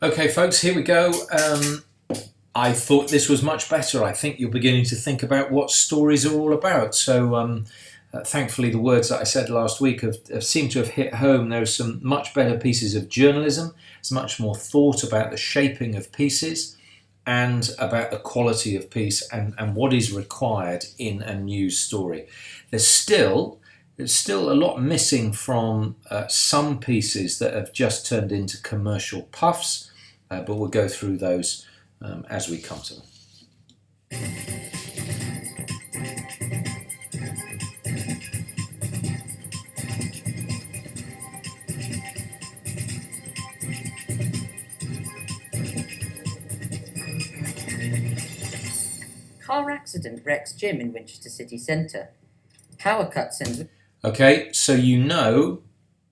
Okay, folks, here we go. I thought this was much better. I think you're beginning to think about what stories are all about. So thankfully, the words that I said last week have seemed to have hit home. There's some much better pieces of journalism. There's much more thought about the shaping of pieces and about the quality of piece and what is required in a news story. There's still a lot missing from some pieces that have just turned into commercial puffs, but we'll go through those as we come to them. Car accident wrecks gym in Winchester city centre. Power cuts in... Okay, so you know,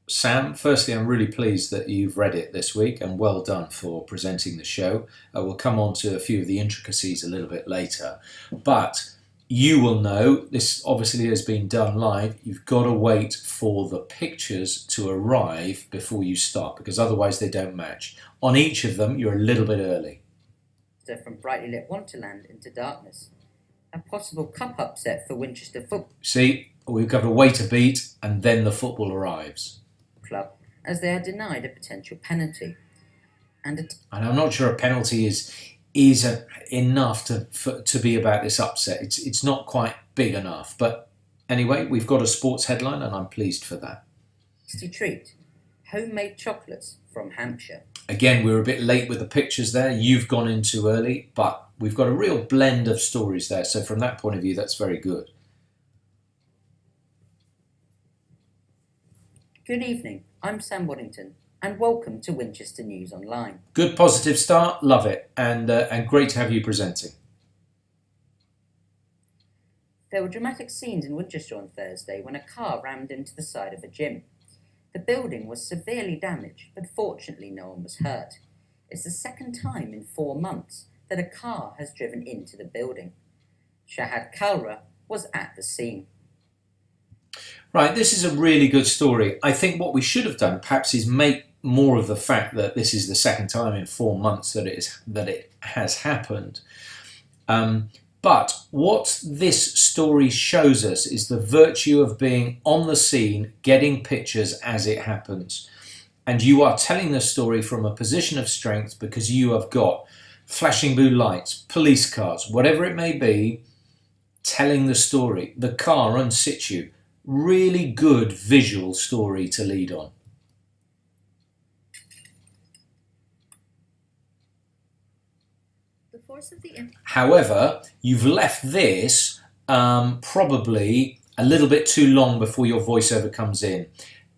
Sam, firstly, I'm really pleased that you've read it this week, and well done for presenting the show. We'll come on to a few of the intricacies a little bit later. But you will know, this obviously has been done live, you've got to wait for the pictures to arrive before you start, because otherwise they don't match. On each of them, you're a little bit early. From brightly lit Wonderland into darkness. A possible cup upset for Winchester Football See, we've got to wait a beat, and then the football arrives. Club, as they are denied a potential penalty. And I'm not sure a penalty is enough to be about this upset. It's not quite big enough. But anyway, we've got a sports headline, and I'm pleased for that. tasty treat. Homemade chocolates from Hampshire. Again, we were a bit late with the pictures there. You've gone in too early, but we've got a real blend of stories there. So from that point of view, that's very good. Good evening, I'm Sam Waddington, and welcome to Winchester News Online. Good positive start, love it, and great to have you presenting. There were dramatic scenes in Winchester on Thursday when a car rammed into the side of a gym. The building was severely damaged, but fortunately no one was hurt. It's the second time in 4 months that a car has driven into the building. Shahad Kalra was at the scene. Right, this is a really good story. I think what we should have done perhaps is make more of the fact that this is the second time in 4 months that it has happened. But what this story shows us is the virtue of being on the scene, getting pictures as it happens. And you are telling the story from a position of strength because you have got flashing blue lights, police cars, whatever it may be, telling the story. The car in situ. Really good visual story to lead on. However, you've left this probably a little bit too long before your voiceover comes in.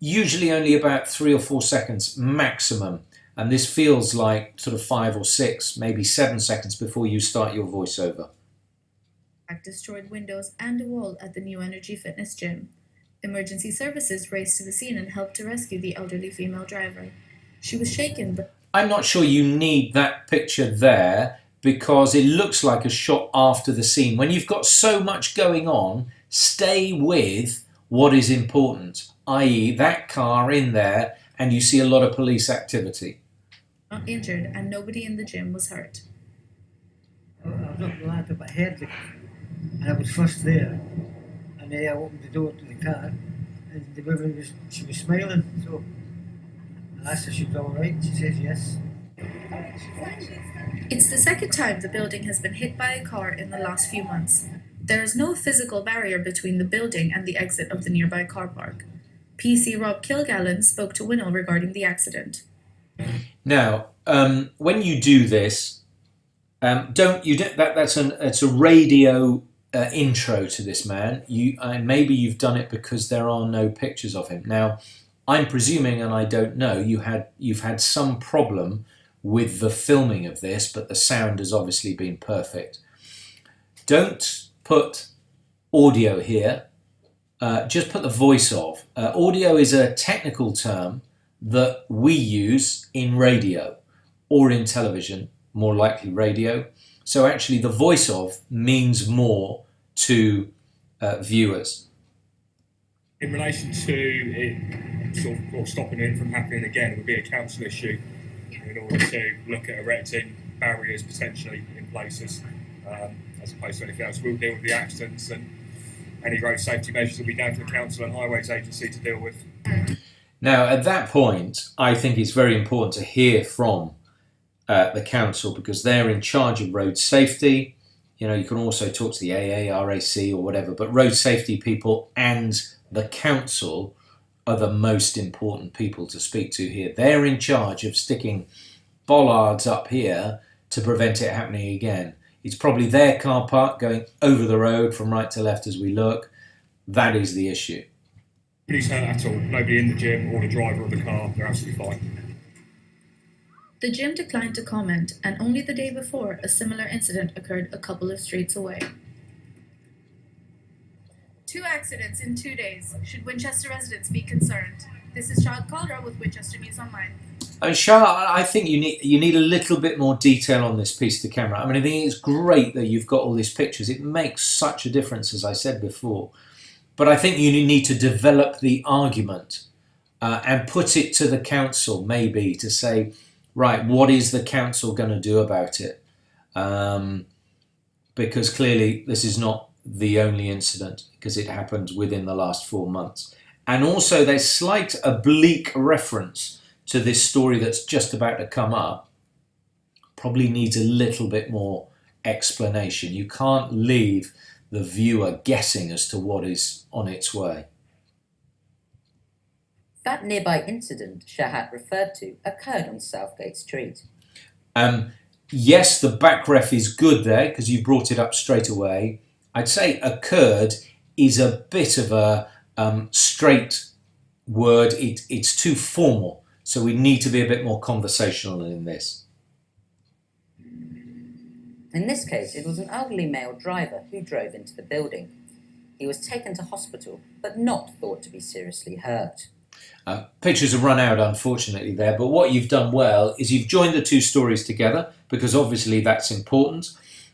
Usually only about 3 or 4 seconds maximum. And this feels like sort of 5 or 6, maybe 7 seconds before you start your voiceover. Destroyed windows and a wall at the New Energy Fitness Gym. Emergency services raced to the scene and helped to rescue the elderly female driver. She was shaken, but... I'm not sure you need that picture there, because it looks like a shot after the scene. When you've got so much going on, stay with what is important, i.e. that car in there, and you see a lot of police activity. Not injured, and nobody in the gym was hurt. I was not glad to my head, and I was first there. And then I opened the door to the car, and the woman she was smiling, so I asked her if she was alright, she says yes. It's the second time the building has been hit by a car in the last few months. There is no physical barrier between the building and the exit of the nearby car park. PC Rob Kilgallen spoke to WINOL regarding the accident. Now, when you do this, it's a radio intro to this man. Maybe you've done it because there are no pictures of him. Now, I'm presuming, and I don't know, you've had some problem with the filming of this, but the sound has obviously been perfect. Don't put audio here, just put the voice of. Audio is a technical term that we use in radio or in television, more likely radio. So actually the voice of means more to viewers. In relation to it sort of stopping it from happening again, it would be a council issue. in order to look at erecting barriers potentially in places, as opposed to anything else. We'll deal with the accidents, and any road safety measures will be down to the council and highways agency to deal with. Now, at that point, I think it's very important to hear from the council, because they're in charge of road safety. You know, you can also talk to the AARAC or whatever, but road safety people and the council are the most important people to speak to here. They're in charge of sticking bollards up here to prevent it happening again. It's probably their car park going over the road from right to left as we look. That is the issue. Nobody's hurt at all. Nobody in the gym or the driver of the car. They're absolutely fine. The gym declined to comment, and only the day before, a similar incident occurred a couple of streets away. 2 accidents in 2 days. Should Winchester residents be concerned? This is Charlotte Calder with Winchester News Online. I mean, Charlotte, I think you need a little bit more detail on this piece to camera. I mean, I think it's great that you've got all these pictures. It makes such a difference, as I said before. But I think you need to develop the argument and put it to the council, maybe, to say, right, what is the council going to do about it? Because clearly this is not the only incident, because it happened within the last 4 months. And also there's slight oblique reference to this story that's just about to come up. Probably needs a little bit more explanation. You can't leave the viewer guessing as to what is on its way. That nearby incident Shahat referred to occurred on Southgate Street. Yes, the back ref is good there because you brought it up straight away. I'd say occurred is a bit of a straight word. It's too formal, so we need to be a bit more conversational in this. In this case, it was an elderly male driver who drove into the building. He was taken to hospital, but not thought to be seriously hurt. Pictures have run out, unfortunately, there, but what you've done well is you've joined the two stories together, because obviously that's important.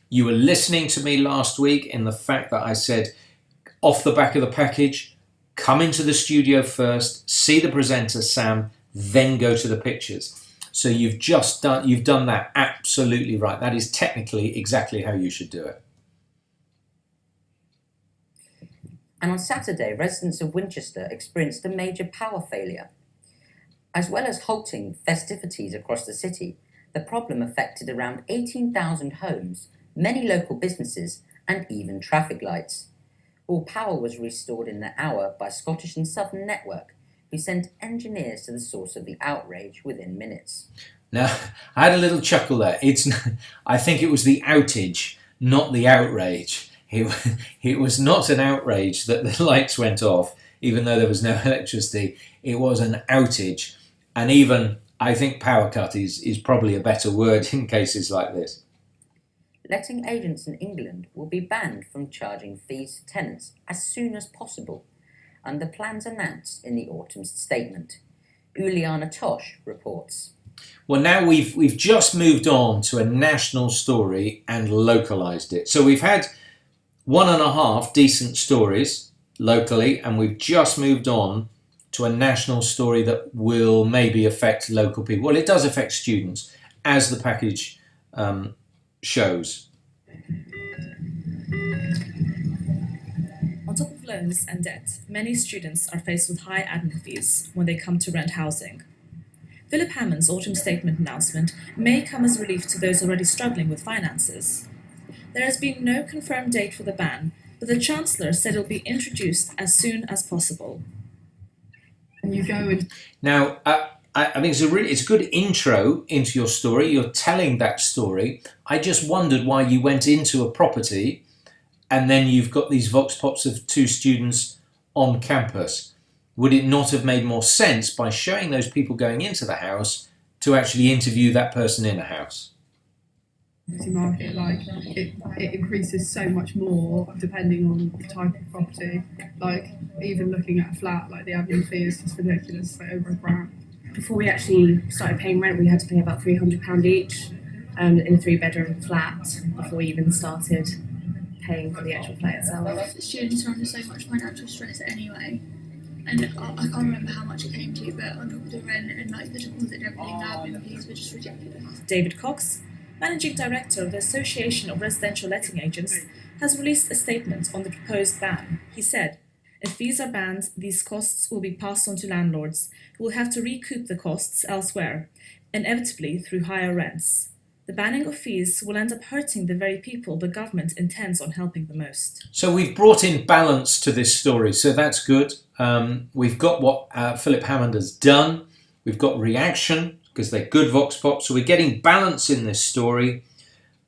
You were listening to me last week in the fact that I said, off the back of the package, come into the studio first, see the presenter, Sam, then go to the pictures. So you've done that absolutely right. That is technically exactly how you should do it. And on Saturday, residents of Winchester experienced a major power failure. As well as halting festivities across the city, the problem affected around 18,000 homes, many local businesses, and even traffic lights. All power was restored in the hour by Scottish and Southern Network, who sent engineers to the source of the outrage within minutes. Now, I had a little chuckle there. I think it was the outage, not the outrage. It was not an outrage that the lights went off, even though there was no electricity. It was an outage. And even, I think power cut is probably a better word in cases like this. Letting agents in England will be banned from charging fees to tenants as soon as possible, under plans announced in the autumn statement. Uliana Tosh reports. Well, now we've just moved on to a national story and localised it. So we've had 1.5 decent stories locally, and we've just moved on to a national story that will maybe affect local people. Well, it does affect students, as the package shows. On top of loans and debt, many students are faced with high admin fees when they come to rent housing. Philip Hammond's autumn statement announcement may come as relief to those already struggling with finances. There has been no confirmed date for the ban, but the Chancellor said it will be introduced as soon as possible. And you go and... Now, I think it's a good intro into your story. You're telling that story. I just wondered why you went into a property and then you've got these vox pops of 2 students on campus. Would it not have made more sense by showing those people going into the house to actually interview that person in a house? Market, like it increases so much more depending on the type of property. Like even looking at a flat, like the admin fee is just ridiculous, like over £1,000. Before we actually started paying rent, we had to pay about £300 each in a 3-bedroom flat before we even started paying for the actual flat itself. Students are under so much financial stress anyway, And I can't remember how much it came to, but on top of the rent and like the deposit and everything, the admin fees were just ridiculous. David Cox, Managing Director of the Association of Residential Letting Agents, has released a statement on the proposed ban. He said, "If fees are banned, these costs will be passed on to landlords, who will have to recoup the costs elsewhere, inevitably through higher rents. The banning of fees will end up hurting the very people the government intends on helping the most." So we've brought in balance to this story, so that's good. We've got what Philip Hammond has done. We've got reaction, because they're good vox pops. So we're getting balance in this story.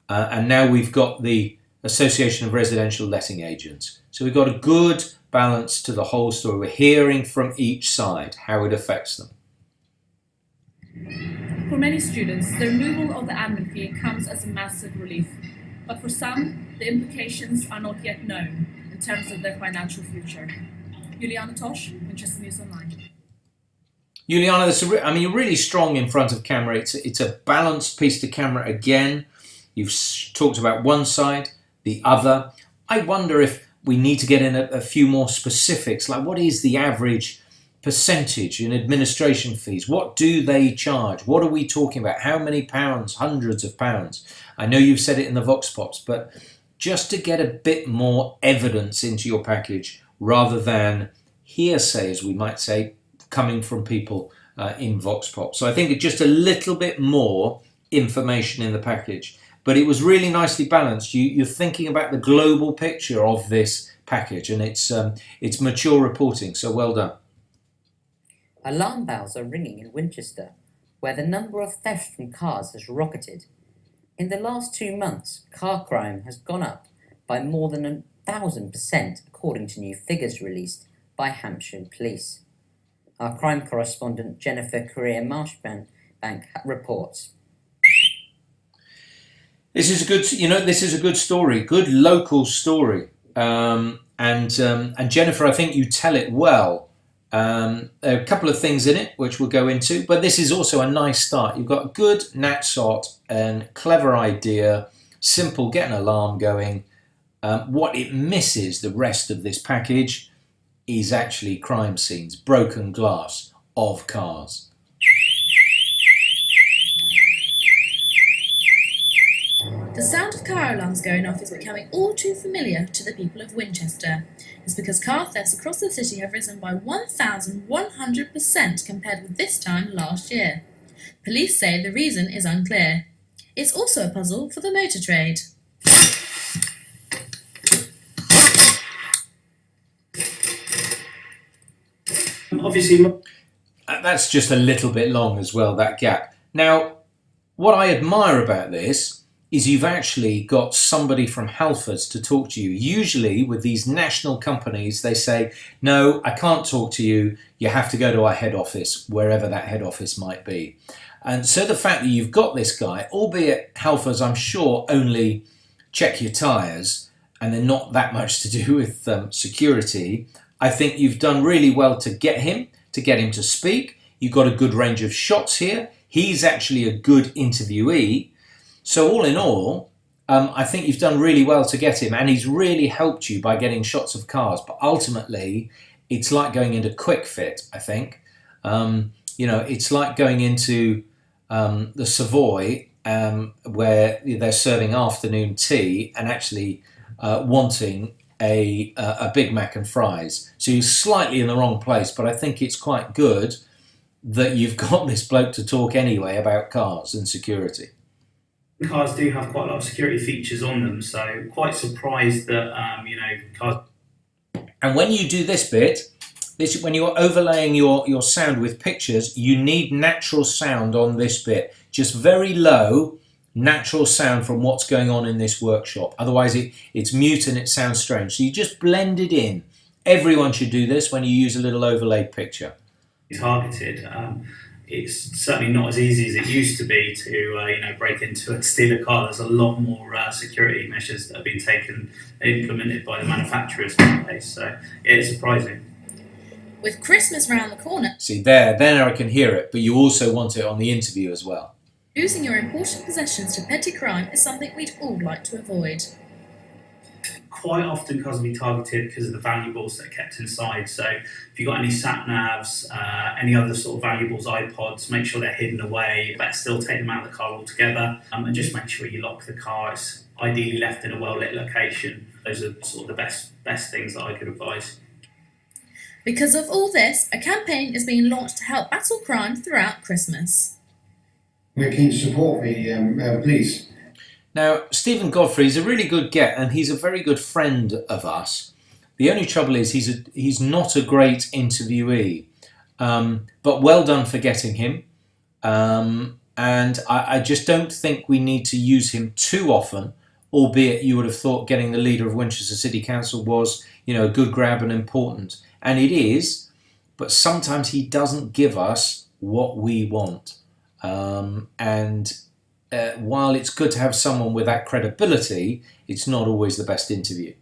And now we've got the Association of Residential Letting Agents. So we've got a good balance to the whole story. We're hearing from each side how it affects them. For many students, the removal of the admin fee comes as a massive relief. But for some, the implications are not yet known in terms of their financial future. Juliana Tosh, Winchester News Online. Juliana, you're really strong in front of camera. It's a balanced piece to camera again. You've talked about one side, the other. I wonder if we need to get in a few more specifics, like what is the average percentage in administration fees? What do they charge? What are we talking about? How many pounds? Hundreds of pounds. I know you've said it in the Vox Pops, but just to get a bit more evidence into your package rather than hearsay, as we might say, coming from people in Vox Pop. So I think it's just a little bit more information in the package. But it was really nicely balanced. You're thinking about the global picture of this package, and it's mature reporting, so well done. Alarm bells are ringing in Winchester, where the number of thefts from cars has rocketed. In the last 2 months, car crime has gone up by more than 1,000%, according to new figures released by Hampshire Police. Our crime correspondent Jennifer Correa-Marshbank reports. This is a good story, good local story, and Jennifer, I think you tell it well. There are a couple of things in it which we'll go into, but this is also a nice start. You've got a good natsot and clever idea, simple, get an alarm going. What it misses, the rest of this package, is actually crime scenes, broken glass of cars. The sound of car alarms going off is becoming all too familiar to the people of Winchester. It's because car thefts across the city have risen by 1,100% compared with this time last year. Police say the reason is unclear. It's also a puzzle for the motor trade. Obviously, that's just a little bit long as well, that gap. Now, what I admire about this is you've actually got somebody from Halfords to talk to you. Usually with these national companies, they say, no, I can't talk to you. You have to go to our head office, wherever that head office might be. And so the fact that you've got this guy, albeit Halfords, I'm sure, only check your tyres, and they're not that much to do with security, I think you've done really well to get him to speak. You've got a good range of shots here. He's actually a good interviewee. So all in all, I think you've done really well to get him, and he's really helped you by getting shots of cars. But ultimately, it's like going into Quick Fit, I think. It's like going into the Savoy where they're serving afternoon tea and actually wanting a Big Mac and fries. So you're slightly in the wrong place, but I think it's quite good that you've got this bloke to talk anyway about cars and security. Cars do have quite a lot of security features on them, so quite surprised that cars. And when you do this bit, when you're overlaying your sound with pictures, you need natural sound on this bit. Just very low natural sound from what's going on in this workshop. Otherwise it's mute and it sounds strange. So you just blend it in. Everyone should do this when you use a little overlaid picture. Targeted. It's certainly not as easy as it used to be to break into and steal a car. There's a lot more security measures that have been taken and implemented by the manufacturers nowadays. So it's surprising. With Christmas round the corner. See there I can hear it, but you also want it on the interview as well. Losing your important possessions to petty crime is something we'd all like to avoid. quite often cars will be targeted because of the valuables that are kept inside. So if you've got any sat navs, any other sort of valuables, iPods, make sure they're hidden away. Better still take them out of the car altogether, and just make sure you lock the car. It's ideally left in a well-lit location. Those are sort of the best things that I could advise. Because of all this, a campaign is being launched to help battle crime throughout Christmas. We're keen to support the police. Now, Stephen Godfrey is a really good get, and he's a very good friend of us. The only trouble is he's not a great interviewee, but well done for getting him. And I just don't think we need to use him too often, albeit you would have thought getting the leader of Winchester City Council was, a good grab and important. And it is, but sometimes he doesn't give us what we want. While it's good to have someone with that credibility, it's not always the best interview.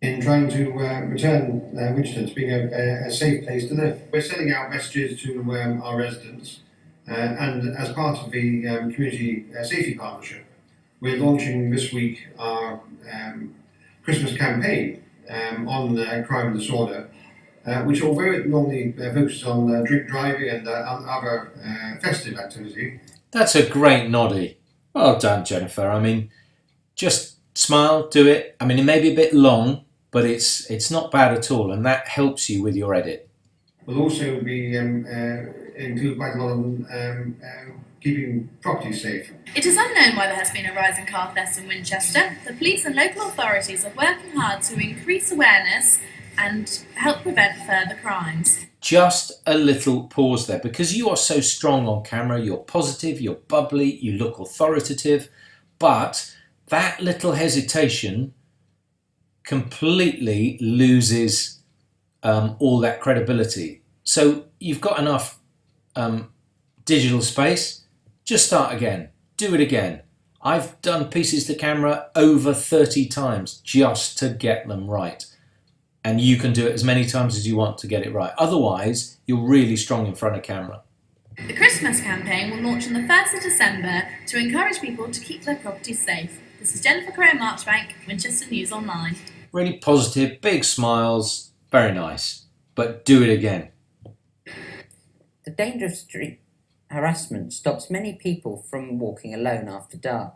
In trying to return Winchester to being a safe place to live. We're sending out messages to our residents, and as part of the Community Safety Partnership, we're launching this week our Christmas campaign on crime and disorder, which, although it normally focuses on drink driving and other festive activity. That's a great noddy. Well done, Jennifer. I mean, just smile, do it. I mean, it may be a bit long, but it's not bad at all, and that helps you with your edit. We'll also be include quite a lot on keeping properties safe. It is unknown why there has been a rise in car thefts in Winchester. The police and local authorities are working hard to increase awareness and help prevent further crimes. Just a little pause there, because you are so strong on camera, you're positive, you're bubbly, you look authoritative, but that little hesitation completely loses all that credibility. So you've got enough digital space, just start again, do it again. I've done pieces to camera over 30 times just to get them right. And you can do it as many times as you want to get it right. Otherwise, you're really strong in front of camera. The Christmas campaign will launch on the 1st of December to encourage people to keep their properties safe. This is Jennifer Correa-Marchbank, Winchester News Online. Really positive, big smiles, very nice. But do it again. The danger of street harassment stops many people from walking alone after dark.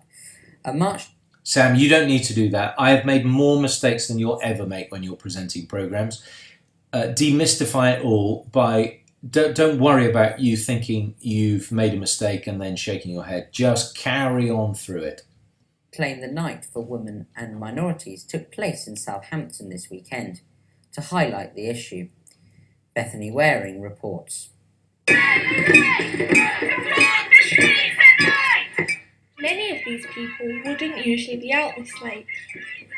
A march. Sam, you don't need to do that. I have made more mistakes than you'll ever make when you're presenting programmes. Demystify it all by... Don't worry about you thinking you've made a mistake and then shaking your head. Just carry on through it. Claim the Night for Women and Minorities took place in Southampton this weekend to highlight the issue. Bethany Waring reports. Many of these people wouldn't usually be out this late.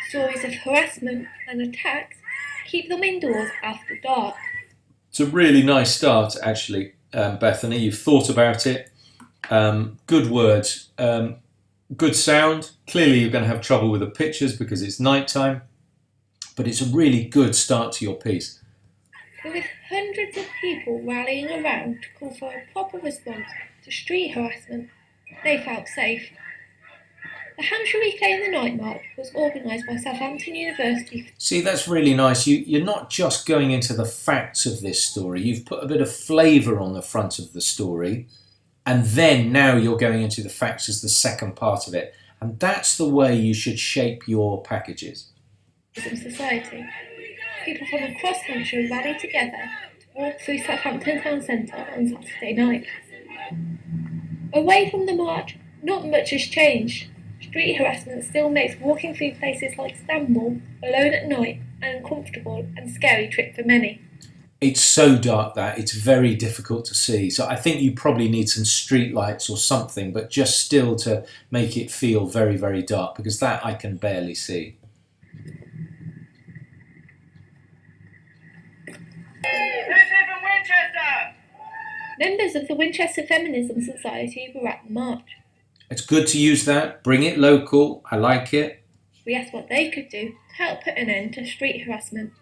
Stories of harassment and attacks keep them indoors after dark. It's a really nice start, actually, Bethany. You've thought about it. Good words. Good sound. Clearly you're going to have trouble with the pictures because it's nighttime, but it's a really good start to your piece. With hundreds of people rallying around to call for a proper response to street harassment, they felt safe. The Hampshire Reclaim the Night March was organised by Southampton University. See, that's really nice. You're not just going into the facts of this story. You've put a bit of flavour on the front of the story, and then now you're going into the facts as the second part of it. And that's the way you should shape your packages. Society. People from across Hampshire rallied together to walk through Southampton Town Centre on Saturday night. Away from the march, not much has changed. Street harassment still makes walking through places like Stanmore alone at night an uncomfortable and scary trip for many. It's so dark that it's very difficult to see. So I think you probably need some street lights or something, but just still to make it feel very, very dark, because that I can barely see. Members of the Winchester Feminism Society were at the march. It's good to use that. Bring it local. I like it. We asked what they could do to help put an end to street harassment.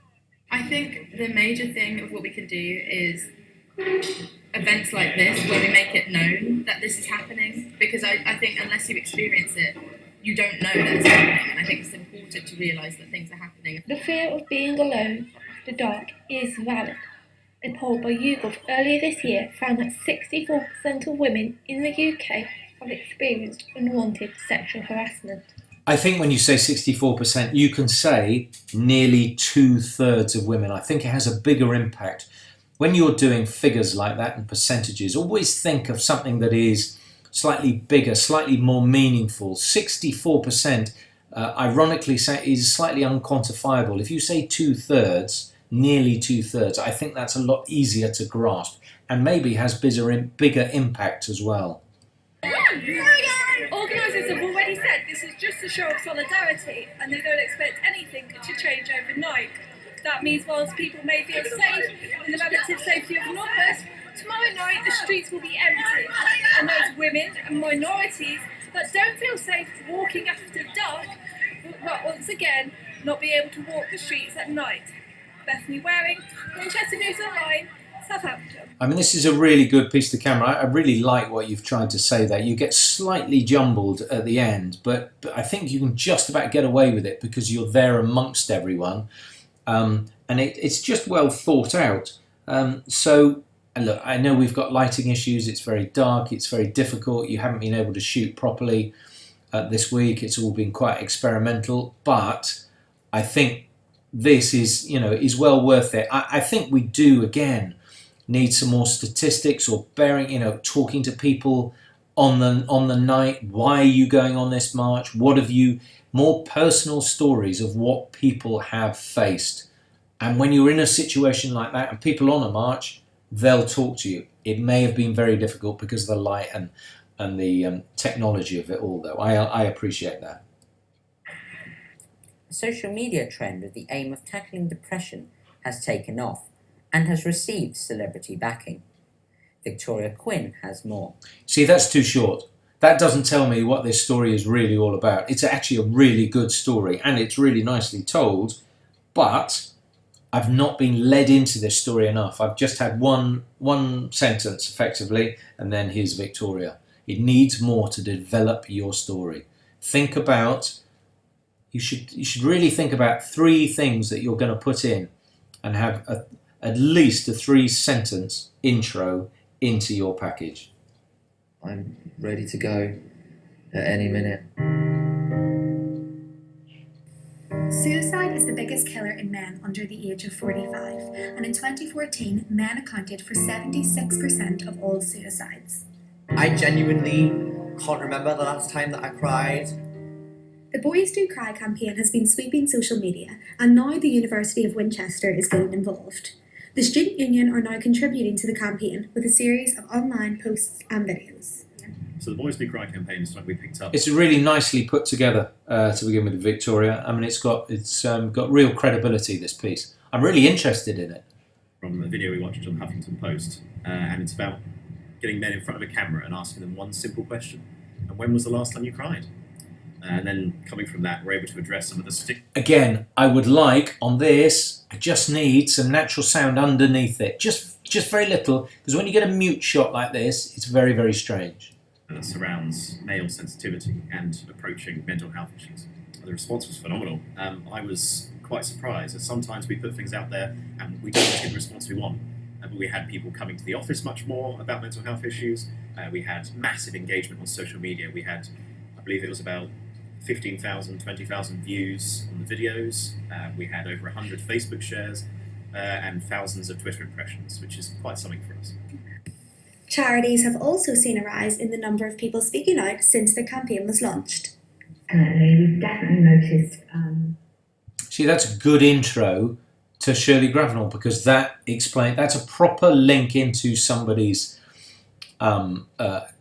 I think the major thing of what we can do is events like this where we make it known that this is happening, because I think unless you experience it, you don't know that it's happening, and I think it's important to realise that things are happening. The fear of being alone after dark is valid. A poll by YouGov earlier this year found that 64% of women in the UK have experienced unwanted sexual harassment. I think when you say 64%, you can say nearly 2/3 of women. I think it has a bigger impact. When you're doing figures like that and percentages, always think of something that is slightly bigger, slightly more meaningful. 64%, ironically, is slightly unquantifiable. If you say 2/3, nearly 2/3, I think that's a lot easier to grasp and maybe has bigger impact as well. Organisers have already said this is just a show of solidarity and they don't expect anything to change overnight. That means whilst people may feel safe in the relative safety of an office, tomorrow night the streets will be empty, and those women and minorities that don't feel safe walking after dark will once again not be able to walk the streets at night. Bethany Waring, Winchester News Online, Southampton. I mean, this is a really good piece to camera. I really like what you've tried to say there. You get slightly jumbled at the end, but I think you can just about get away with it because you're there amongst everyone. And it's just well thought out. So, look, I know we've got lighting issues. It's very dark. It's very difficult. You haven't been able to shoot properly this week. It's all been quite experimental. But I think this is well worth it. I think we do, again, need some more statistics or talking to people on the night. Why are you going on this march? What have you... More personal stories of what people have faced. And when you're in a situation like that and people on a march, they'll talk to you. It may have been very difficult because of the light and the technology of it all, though. I appreciate that. The social media trend with the aim of tackling depression has taken off and has received celebrity backing. Victoria Quinn has more. See, that's too short. That doesn't tell me what this story is really all about. It's actually a really good story and it's really nicely told, but I've not been led into this story enough. I've just had one sentence effectively, and then here's Victoria. It needs more to develop your story. You should really think about 3 things that you're going to put in and have at least a 3-sentence intro into your package. I'm ready to go at any minute. Suicide is the biggest killer in men under the age of 45, and in 2014, men accounted for 76% of all suicides. I genuinely can't remember the last time that I cried. The Boys Do Cry campaign has been sweeping social media, and now the University of Winchester is getting involved. The Student Union are now contributing to the campaign with a series of online posts and videos. So the Boys Do Cry campaign is something we picked up. It's really nicely put together to begin with, Victoria. I mean, it's got real credibility, this piece. I'm really interested in it. From a video we watched on Huffington Post, and it's about getting men in front of a camera and asking them one simple question. And when was the last time you cried? And then coming from that, we're able to address some of the Again, I would like, on this, I just need some natural sound underneath it. Just very little, because when you get a mute shot like this, it's very, very strange. That surrounds male sensitivity and approaching mental health issues. The response was phenomenal. I was quite surprised, as sometimes we put things out there and we don't get the response we want. But we had people coming to the office much more about mental health issues. We had massive engagement on social media. We had, I believe it was about 15,000, 20,000 views on the videos. We had over 100 Facebook shares and thousands of Twitter impressions, which is quite something for us. Charities have also seen a rise in the number of people speaking out since the campaign was launched. We've definitely noticed. See, that's a good intro to Shirley Gravenall, because that's a proper link into somebody's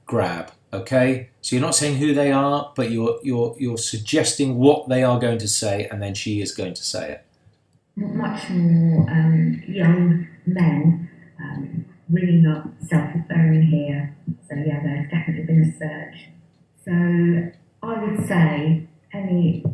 grab. Okay, so you're not saying who they are, but you're suggesting what they are going to say, and then she is going to say it. Much more young men, really not self-referring here. So yeah, there's definitely been a surge. So I would say any.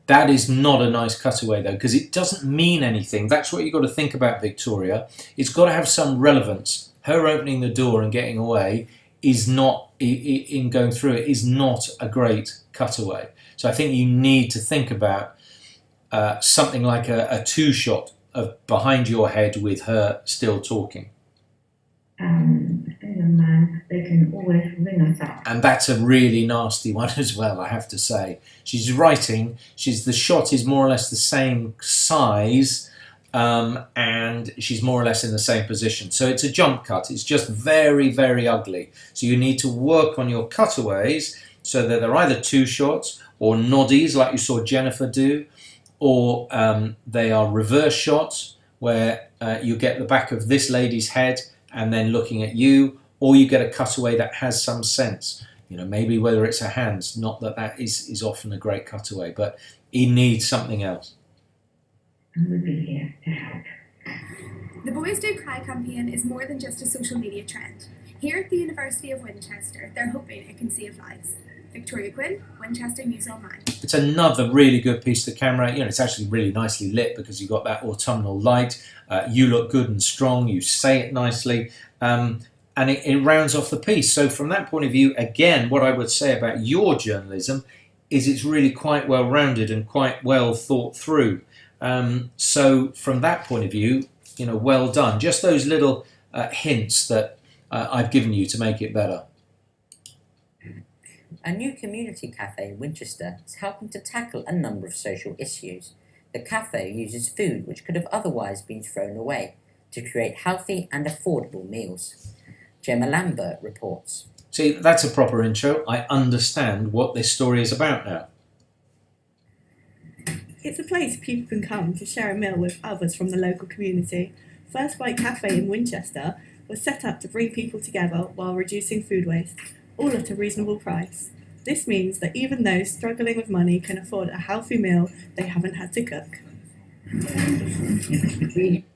That is not a nice cutaway though, because it doesn't mean anything. That's what you've got to think about, Victoria. It's got to have some relevance. Her opening the door and getting away is not, in going through it, is not a great cutaway. So I think you need to think about something like a two-shot of behind your head with her still talking. Young man, they can always ring us up. And that's a really nasty one as well, I have to say. She's writing, the shot is more or less the same size, and she's more or less in the same position. So it's a jump cut. It's just very, very ugly. So you need to work on your cutaways so that they're either two shots or noddies like you saw Jennifer do, or they are reverse shots where you get the back of this lady's head and then looking at you, or you get a cutaway that has some sense. You know, maybe whether it's her hands, not that that is often a great cutaway, but he needs something else. And we'll be here to help. The Boys Do Cry campaign is more than just a social media trend. Here at the University of Winchester, they're hoping it can save lives. Victoria Quinn, Winchester News Online. It's another really good piece of the camera. You know, it's actually really nicely lit because you've got that autumnal light. You look good and strong. You say it nicely. And it rounds off the piece. So from that point of view, again, what I would say about your journalism is it's really quite well rounded and quite well thought through. So from that point of view, you know, well done. Just those little hints that I've given you to make it better. A new community cafe in Winchester is helping to tackle a number of social issues. The cafe uses food which could have otherwise been thrown away to create healthy and affordable meals. Gemma Lambert reports. See, that's a proper intro. I understand what this story is about now. It's a place people can come to share a meal with others from the local community. First Bite Cafe in Winchester was set up to bring people together while reducing food waste, all at a reasonable price. This means that even those struggling with money can afford a healthy meal they haven't had to cook.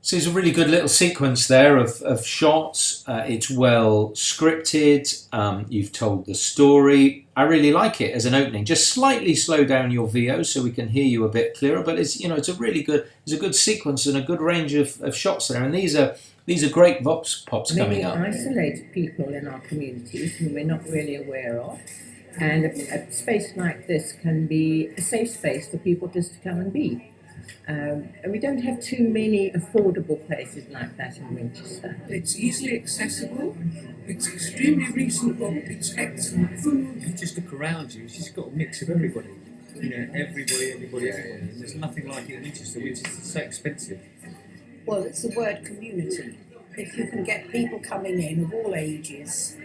So it's a really good little sequence there of shots. It's well scripted. You've told the story. I really like it as an opening. Just slightly slow down your VO so we can hear you a bit clearer. But it's a good sequence and a good range of shots there. And these are great vox pops coming up. Many isolated people in our communities whom we're not really aware of. And a space like this can be a safe space for people just to come and be. And we don't have too many affordable places like that in Winchester. It's easily accessible, it's extremely reasonable, it's excellent food. You just look around you, it's just got a mix of everybody. You know, everybody. And there's nothing like it in Winchester. Winchester's so expensive. Well, it's the word community. If you can get people coming in of all ages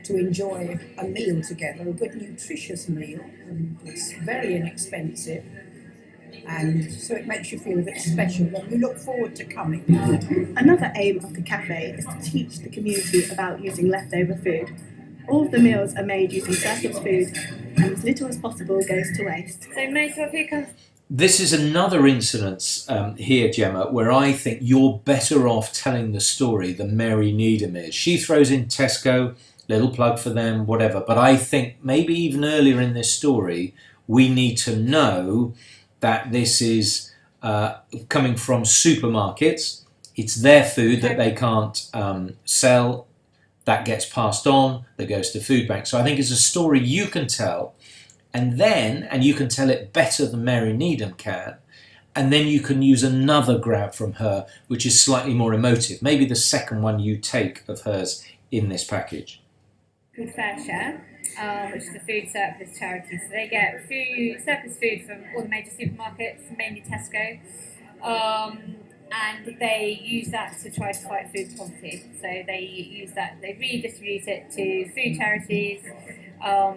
to enjoy a meal together, a good nutritious meal, and it's very inexpensive, and so it makes you feel a bit special and you look forward to coming. Another aim of the cafe is to teach the community about using leftover food. All of the meals are made using surplus food, and as little as possible goes to waste. So most of it comes. This is another incident here, Gemma, where I think you're better off telling the story than Mary Needham is. She throws in Tesco, little plug for them, whatever. But I think maybe even earlier in this story, we need to know that this is coming from supermarkets. It's their food that they can't sell. That gets passed on, that goes to food banks. So I think it's a story you can tell, and you can tell it better than Mary Needham can, and then you can use another grab from her, which is slightly more emotive. Maybe the second one you take of hers in this package. Called Fair Share, which is the food surplus charity. So they get surplus food from all the major supermarkets, mainly Tesco, and they use that to try to fight food poverty. So they redistribute it to food charities,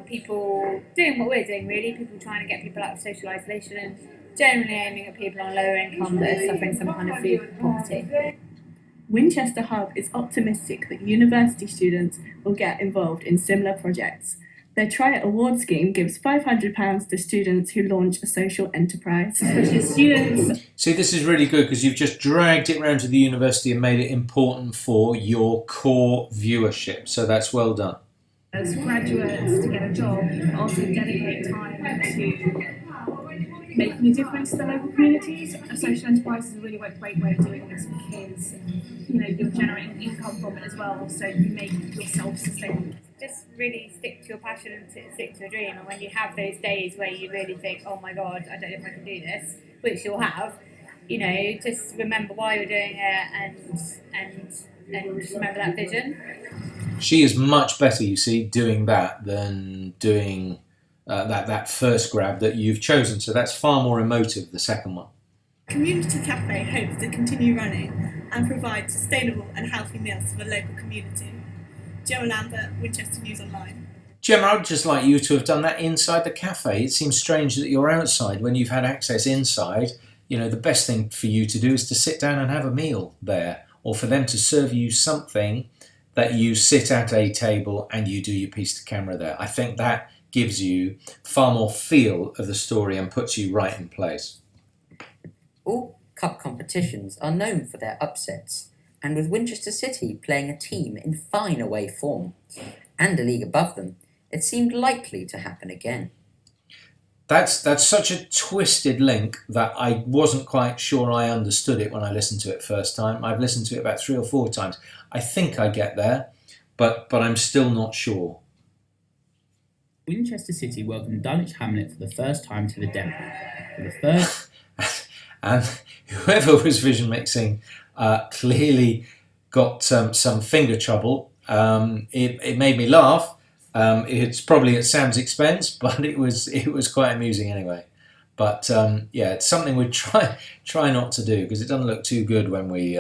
people doing what we're doing really, people trying to get people out of social isolation and generally aiming at people on lower income that are suffering some kind of food poverty. Winchester Hub is optimistic that university students will get involved in similar projects. Their Try It award scheme gives £500 to students who launch a social enterprise. Students. See, this is really good because you've just dragged it round to the university and made it important for your core viewership. So that's well done. As graduates to get a job, also dedicate time to making a difference to the local communities. A social enterprise is a really great way of doing this because you're generating income from it as well, so you make yourself sustainable. just really stick to your passion and stick to your dream. And when you have those days where you really think, oh my God, I don't know if I can do this, which you'll have, you know, just remember why you're doing it and just remember that vision. She is much better, you see, doing that than doing that first grab that you've chosen. So that's far more emotive, the second one. Community Cafe hopes to continue running and provide sustainable and healthy meals to the local community. Gemma Lambert, Winchester News Online. Gemma, I'd just like you to have done that inside the cafe. It seems strange that you're outside when you've had access inside. You know, the best thing for you to do is to sit down and have a meal there, or for them to serve you something that you sit at a table and you do your piece to camera there. I think that gives you far more feel of the story and puts you right in place. All cup competitions are known for their upsets, and with Winchester City playing a team in fine away form, and a league above them, it seemed likely to happen again. That's such a twisted link that I wasn't quite sure I understood it when I listened to it first time. I've listened to it about 3 or 4 times. I think I get there, but I'm still not sure. Winchester City welcomed Dulwich Hamlet for the first time to the Debrief. For the first... And whoever was vision mixing clearly got some finger trouble. It made me laugh. It's probably at Sam's expense, but it was quite amusing anyway. But yeah, it's something we'd try not to do because it doesn't look too good when we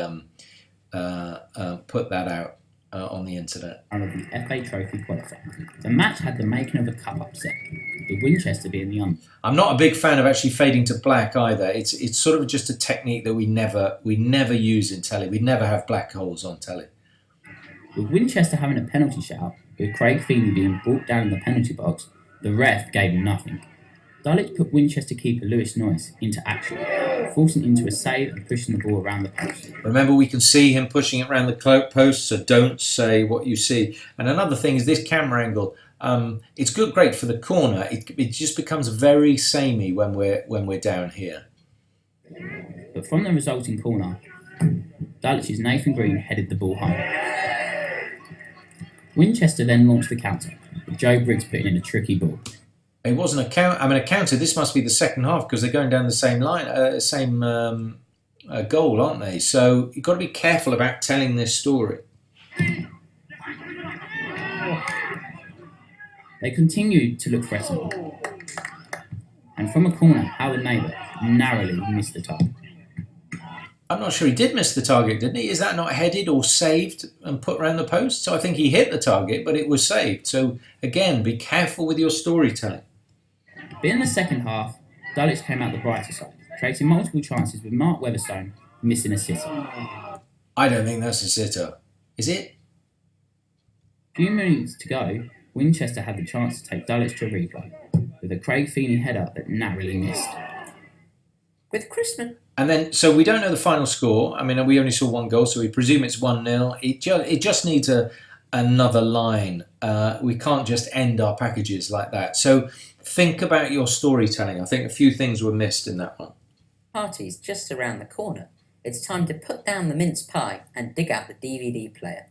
put that out on the internet. Of the FA Trophy qualifier. The match had the making of a cup upset, with Winchester being the under. I'm not a big fan of actually fading to black either. It's sort of just a technique that we never use in telly. We never have black holes on telly. With Winchester having a penalty shout, with Craig Feeney being brought down in the penalty box, the ref gave him nothing. Dulwich put Winchester keeper Lewis Noyce into action, forcing him into a save and pushing the ball around the post. Remember, we can see him pushing it around the post, so don't say what you see. And another thing is this camera angle. It's great for the corner. It just becomes very samey when we're down here. But from the resulting corner, Dulwich's Nathan Green headed the ball home. Winchester then launched the counter, with Joe Briggs putting in a tricky ball. It wasn't a counter. This must be the second half because they're going down the same line, same goal, aren't they? So you've got to be careful about telling this story. They continued to look threatening, and from a corner, Howard Neighbour narrowly missed the target. I'm not sure he did miss the target, didn't he? Is that not headed or saved and put around the post? So I think he hit the target, but it was saved. So again, be careful with your storytelling. But in the second half, Dulwich came out the brighter side, creating multiple chances with Mark Weatherstone missing a sitter. I don't think that's a sitter. Is it? A few minutes to go, Winchester had the chance to take Dulwich to a replay, with a Craig Feeney header that narrowly missed. With Christmas. And then, so we don't know the final score. I mean, we only saw one goal, so we presume it's 1-0. It just needs another line. We can't just end our packages like that. So think about your storytelling. I think a few things were missed in that one. Party's just around the corner. It's time to put down the mince pie and dig out the DVD player.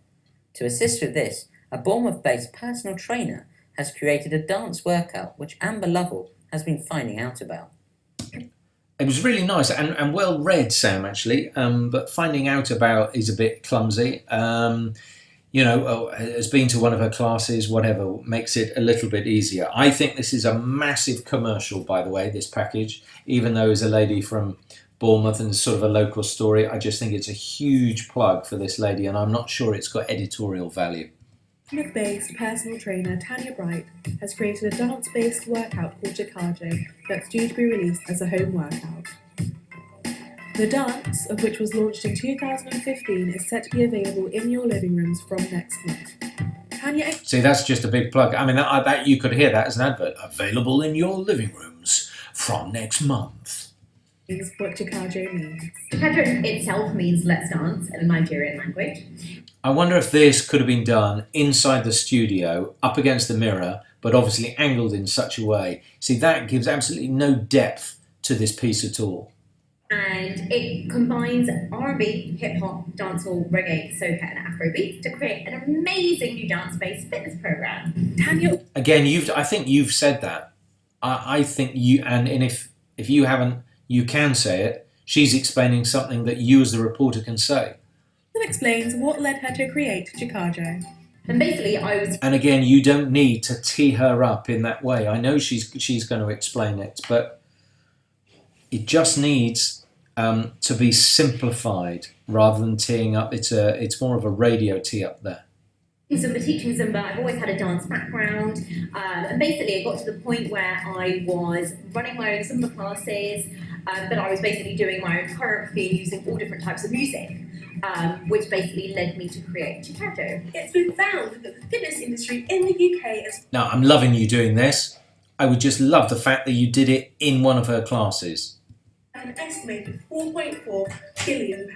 To assist with this, a Bournemouth-based personal trainer has created a dance workout which Amber Lovell has been finding out about. It was really nice and well read, Sam, actually, but finding out about is a bit clumsy. Has been to one of her classes, whatever, makes it a little bit easier. I think this is a massive commercial, by the way, this package, even though it's a lady from Bournemouth and sort of a local story. I just think it's a huge plug for this lady, and I'm not sure it's got editorial value. Plymouth-based personal trainer Tanya Bright has created a dance-based workout called Chicago that's due to be released as a home workout. The dance, of which was launched in 2015, is set to be available in your living rooms from next month. Tanya... See, that's just a big plug. I mean, that you could hear that as an advert. Available in your living rooms from next month. Is what Chicago means. Chicago itself means let's dance in a Nigerian language. I wonder if this could have been done inside the studio, up against the mirror, but obviously angled in such a way. See, that gives absolutely no depth to this piece at all. And it combines R&B, hip-hop, dancehall, reggae, soca and Afrobeat to create an amazing new dance-based fitness program. Daniel. Again, I think you've said that. I think you, and if you haven't, you can say it. She's explaining something that you as the reporter can say. Who explains what led her to create Chicago. And basically I was... And again, you don't need to tee her up in that way. I know she's going to explain it, but it just needs to be simplified rather than teeing up. It's more of a radio tee up there. Zumba, teaching Zumba. I've always had a dance background, and basically it got to the point where I was running my own Zumba classes, but I was basically doing my own choreography using all different types of music, which basically led me to create Chicago. It's been found that the fitness industry in the UK is... Now, I'm loving you doing this. I would just love the fact that you did it in one of her classes. An estimated £4.4 billion.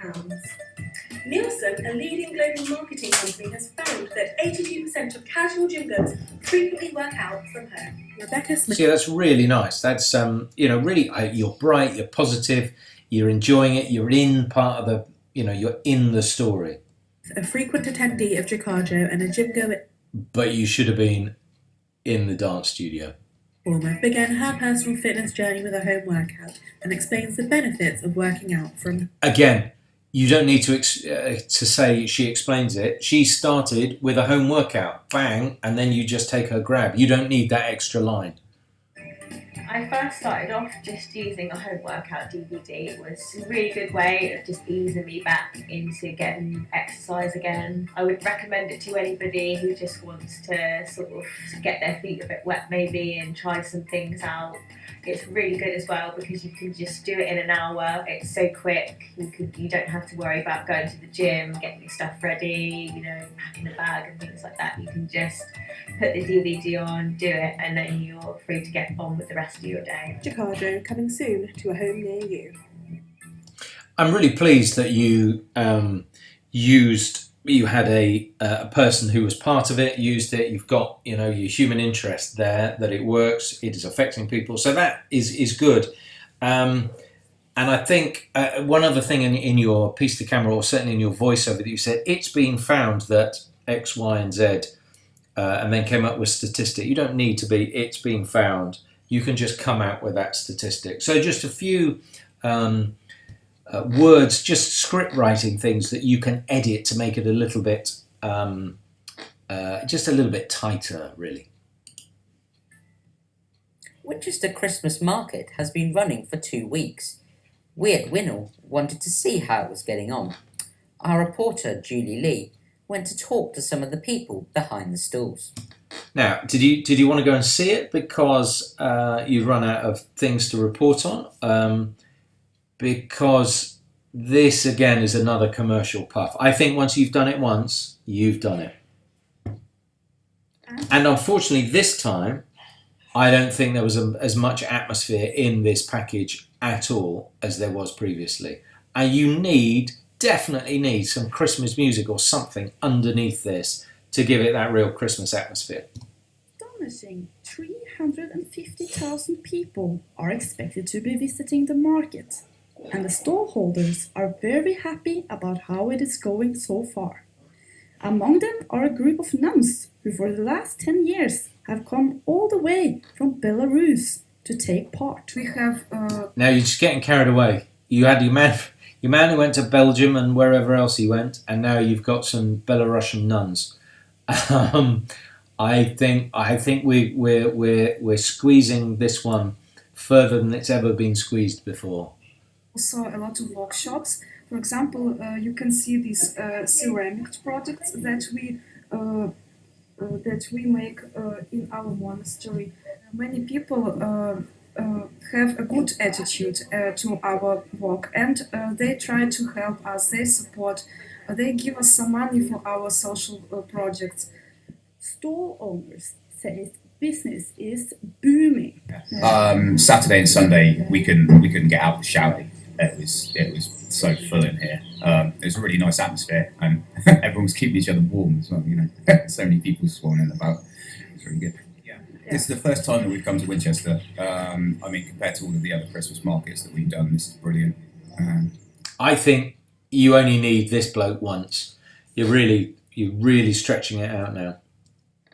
Nielsen, a leading global marketing company, has found that 82% of casual gym goers frequently work out from home. Rebecca Smith. See, that's really nice. That's really, you're bright, you're positive, you're enjoying it, you're in part of the, you're in the story. A frequent attendee of Chicago and a gym goer. But you should have been in the dance studio. Bournemouth began her personal fitness journey with a home workout and explains the benefits of working out from... Again, you don't need to say she explains it. She started with a home workout, bang, and then you just take her grab. You don't need that extra line. I first started off just using a home workout DVD. It was a really good way of just easing me back into getting exercise again. I would recommend it to anybody who just wants to sort of get their feet a bit wet maybe and try some things out. It's really good as well because you can just do it in an hour. It's so quick. You don't have to worry about going to the gym, getting your stuff ready, packing a bag and things like that. You can just put the DVD on, do it, and then you're free to get on with the rest of your day. Chicago coming soon to a home near you. I'm really pleased that you you had a person who was part of it, used it. You've got your human interest there, that it works, it is affecting people. So that is good. And I think one other thing in your piece to camera, or certainly in your voiceover, that you said, it's been found that X, Y, and Z, and then came up with statistic. You don't need to be, it's been found. You can just come out with that statistic. So just a few words, just script writing things that you can edit to make it a little bit, just a little bit tighter, really. Winchester Christmas Market has been running for 2 weeks. We at WINOL wanted to see how it was getting on. Our reporter, Julie Lee, went to talk to some of the people behind the stalls. Now, did you want to go and see it because you've run out of things to report on? Because this, again, is another commercial puff. I think once you've done it once, you've done it. And unfortunately, this time, I don't think there was as much atmosphere in this package at all as there was previously. And you definitely need some Christmas music or something underneath this to give it that real Christmas atmosphere. Astonishing, 350,000 people are expected to be visiting the market, and the stallholders are very happy about how it is going so far. Among them are a group of nuns who for the last 10 years have come all the way from Belarus to take part. We have... Now you're just getting carried away. You had your man who went to Belgium and wherever else he went, and now you've got some Belarusian nuns. I think we're squeezing this one further than it's ever been squeezed before. Also a lot of workshops. For example, you can see these ceramic products that we make in our monastery. Many people have a good attitude to our work, and they try to help us. They support. They give us some money for our social projects. Store owners say business is booming. Saturday and Sunday we couldn't get out shouting. It was so full in here. It was a really nice atmosphere, and everyone was keeping each other warm as well. So many people swanning about. It's really good. Yeah. This is the first time that we've come to Winchester. Compared to all of the other Christmas markets that we've done, this is brilliant. I think you only need this bloke once. You're really stretching it out now.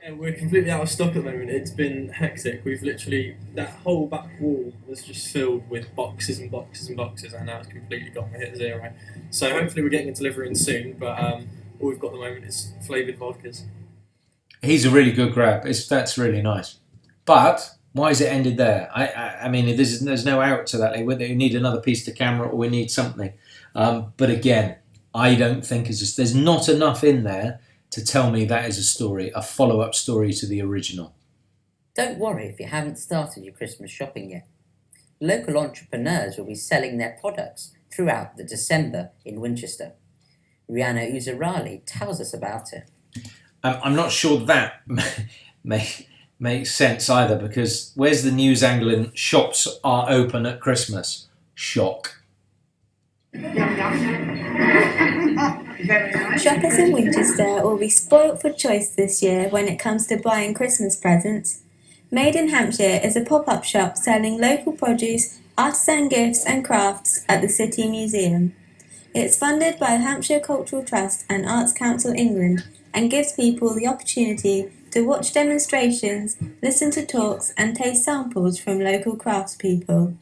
Yeah, we're completely out of stock at the moment. It's been hectic. We've literally, that whole back wall was just filled with boxes and boxes and boxes, and now it's completely gone. We hit zero. So hopefully we're getting a delivery in soon, but all we've got at the moment is flavoured vodkas. He's a really good grab. That's really nice. But why is it ended there? I mean, there's no out to that. Whether you need another piece to camera or we need something. But again, I don't think there's not enough in there to tell me that is a story, a follow-up story to the original. Don't worry if you haven't started your Christmas shopping yet. Local entrepreneurs will be selling their products throughout the December in Winchester. Rihanna Uzarali tells us about it. I'm not sure that makes sense either, because where's the news angle in shops are open at Christmas? Shock. Shoppers in Winchester will be spoilt for choice this year when it comes to buying Christmas presents. Made in Hampshire is a pop-up shop selling local produce, artisan gifts and crafts at the City Museum. It's funded by the Hampshire Cultural Trust and Arts Council England and gives people the opportunity to watch demonstrations, listen to talks and taste samples from local craftspeople.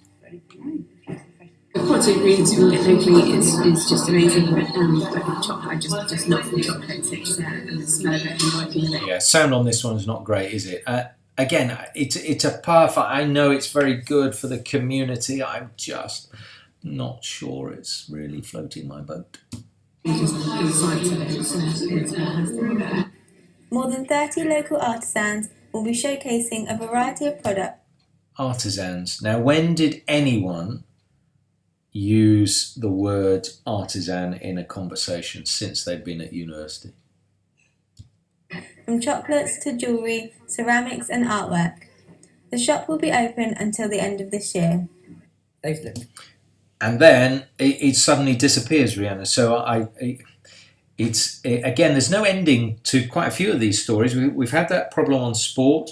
The quality of ingredients we get locally is just amazing. I just love the chocolates. It's and the smell of it and working with it. Yeah, sound on this one is not great, is it? Again, it's a perfect. I know it's very good for the community. I'm just not sure it's really floating my boat. More than 30 local artisans will be showcasing a variety of products. Artisans. Now, when did anyone use the word artisan in a conversation since they've been at university? From chocolates to jewellery, ceramics and artwork. The shop will be open until the end of this year. And then it suddenly disappears, Rihanna. So again, there's no ending to quite a few of these stories. We've had that problem on sport.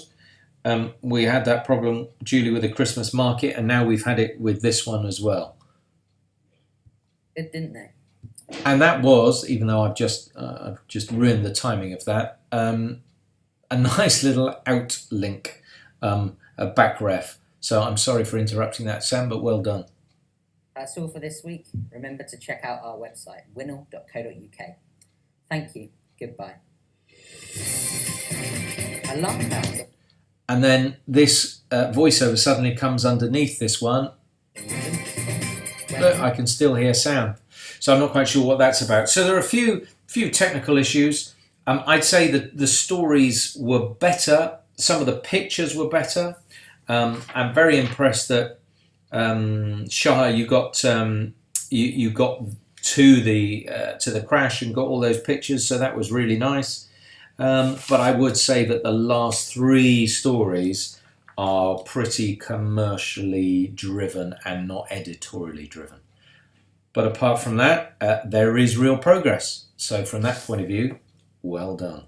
We had that problem, Julie, with the Christmas market, and now we've had it with this one as well. It didn't they? And that was, even though I've just ruined the timing of that, a nice little outlink, a back ref. So I'm sorry for interrupting that, Sam, but well done. That's all for this week. Remember to check out our website, WINOL.co.uk. Thank you. Goodbye. I love that. And then this voiceover suddenly comes underneath this one. Look, I can still hear sound. So I'm not quite sure what that's about. So there are a few technical issues. I'd say that the stories were better. Some of the pictures were better. I'm very impressed that Shah, you got you got to the crash and got all those pictures, so that was really nice. But I would say that the last three stories are pretty commercially driven and not editorially driven. But apart from that, there is real progress. So from that point of view, well done.